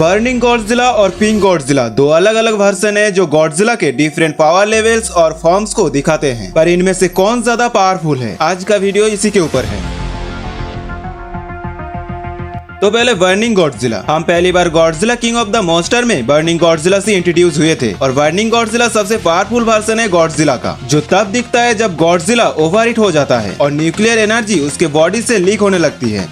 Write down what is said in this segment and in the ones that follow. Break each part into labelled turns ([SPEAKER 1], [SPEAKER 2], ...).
[SPEAKER 1] Burning Godzilla और pink Godzilla दो अलग अलग वर्जन है जो गॉडजिला के डिफरेंट पावर लेवल्स और फॉर्म्स को दिखाते हैं, पर इनमें से कौन ज्यादा पावरफुल है, आज का वीडियो इसी के ऊपर है। तो पहले बर्निंग गॉडजिला। हम पहली बार Godzilla king of the monster में बर्निंग गॉडजिला से इंट्रोड्यूस हुए थे और बर्निंग गॉडजिला सबसे पावरफुल वर्जन है गॉडजिला का, जो तब दिखता है जब गॉडजिला ओवरहीट हो जाता है और न्यूक्लियर एनर्जी उसके बॉडी से लीक होने लगती है।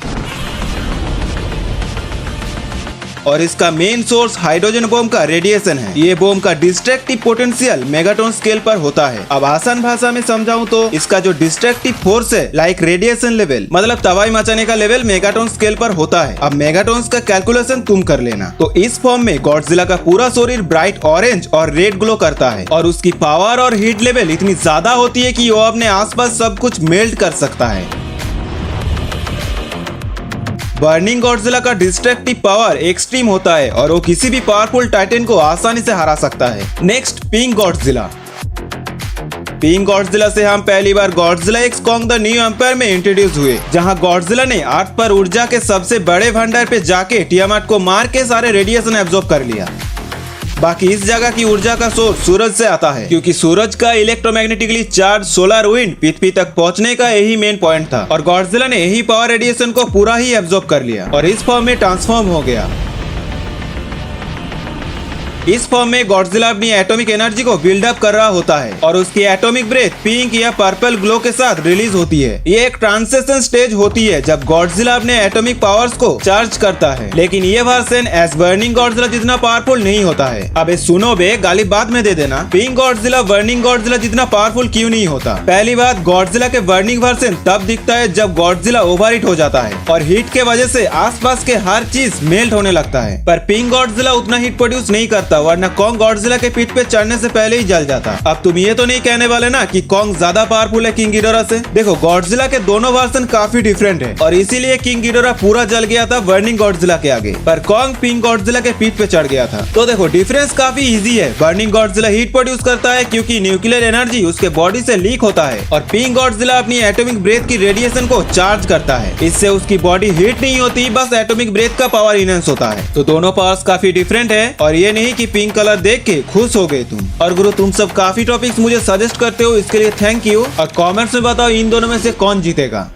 [SPEAKER 1] और इसका मेन सोर्स हाइड्रोजन बम का रेडिएशन है। ये बम का डिस्ट्रक्टिव पोटेंशियल मेगाटन स्केल पर होता है। अब आसान भाषा में समझाऊं तो इसका जो डिस्ट्रक्टिव फोर्स है लाइक रेडिएशन लेवल, मतलब तबाही मचाने का लेवल मेगाटन स्केल पर होता है। अब मेगाटॉन्स का कैलकुलेशन तुम कर लेना। तो इस फॉर्म में गॉडजिला का पूरा शरीर ब्राइट ऑरेंज और रेड ग्लो करता है और उसकी पावर और हीट लेवल इतनी ज्यादा होती है कि वो अपने आसपास सब कुछ मेल्ट कर सकता है। बर्निंग गॉडजिला का डिस्ट्रक्टिव पावर एक्सट्रीम होता है और वो किसी भी पावरफुल टाइटन को आसानी से हरा सकता है। Next pink Godzilla. Pink Godzilla से हम पहली बार Godzilla x Kong the new empire में इंट्रोड्यूस हुए, जहां गॉडजिला ने अर्थ पर ऊर्जा के सबसे बड़े भंडार पे जाके टियामाट को मार के सारे रेडिएशन एब्जॉर्ब कर लिया। बाकी इस जगह की ऊर्जा का सोर्स सूरज से आता है, क्योंकि सूरज का इलेक्ट्रोमैग्नेटिकली चार्ज सोलर विंड पृथ्वी तक पहुंचने का यही मेन पॉइंट था और गॉडजिला ने यही पावर रेडिएशन को पूरा ही एब्जॉर्ब कर लिया और इस फॉर्म में ट्रांसफॉर्म हो गया। इस फॉर्म में गॉडजिला अपनी एटॉमिक एनर्जी को बिल्डअप कर रहा होता है और उसकी एटॉमिक ब्रेथ पिंक या पर्पल ग्लो के साथ रिलीज होती है। ये एक ट्रांजिशन स्टेज होती है जब गॉडजिला अपने एटॉमिक पावर्स को चार्ज करता है, लेकिन ये वर्जन एज बर्निंग गॉडजिला जितना पावरफुल नहीं होता है। अबे सुनो बे, गाली बाद में दे देना। पिंक गॉडजिला बर्निंग गॉडजिला जितना पावरफुल क्यों नहीं होता? पहली बात, गॉडजिला के बर्निंग वर्जन तब दिखता है जब गॉडजिला ओवरहीट हो जाता है और हीट के वजह से आसपास के हर चीज मेल्ट होने लगता है, पर पिंक गॉडजिला उतना हीट प्रोड्यूस नहीं करता, वरना कॉन्ग गॉडजिला के पीठ पे चढ़ने से पहले ही जल जाता। अब तुम ये तो नहीं कहने वाले ना कि कॉन्ग ज्यादा पावरफुल है किंग गिडोरा से? देखो, गॉडजिला के दोनों वर्जन काफी डिफरेंट है और इसीलिए किंग गिडोरा पूरा जल गया था बर्निंग गॉडजिला के आगे, पर कॉन्ग पिंक गॉडजिला के पीठ पे चढ़ गया था। तो देखो, डिफरेंस काफी इजी है। बर्निंग गॉडजिला हीट प्रोड्यूस करता है क्योंकि न्यूक्लियर एनर्जी उसके बॉडी से लीक होता है और पिंक गॉडजिला अपनी एटॉमिक ब्रेथ की रेडिएशन को चार्ज करता है। इससे उसकी बॉडी हीट नहीं होती, बस एटॉमिक ब्रेथ का पावर इनहेंस होता है। तो दोनों पावर्स काफी डिफरेंट है और ये नहीं कि पिंक कलर देख के खुश हो गए तुम। और गुरु, तुम सब काफी टॉपिक्स मुझे सजेस्ट करते हो, इसके लिए थैंक यू। और कमेंट्स में बताओ इन दोनों में से कौन जीतेगा।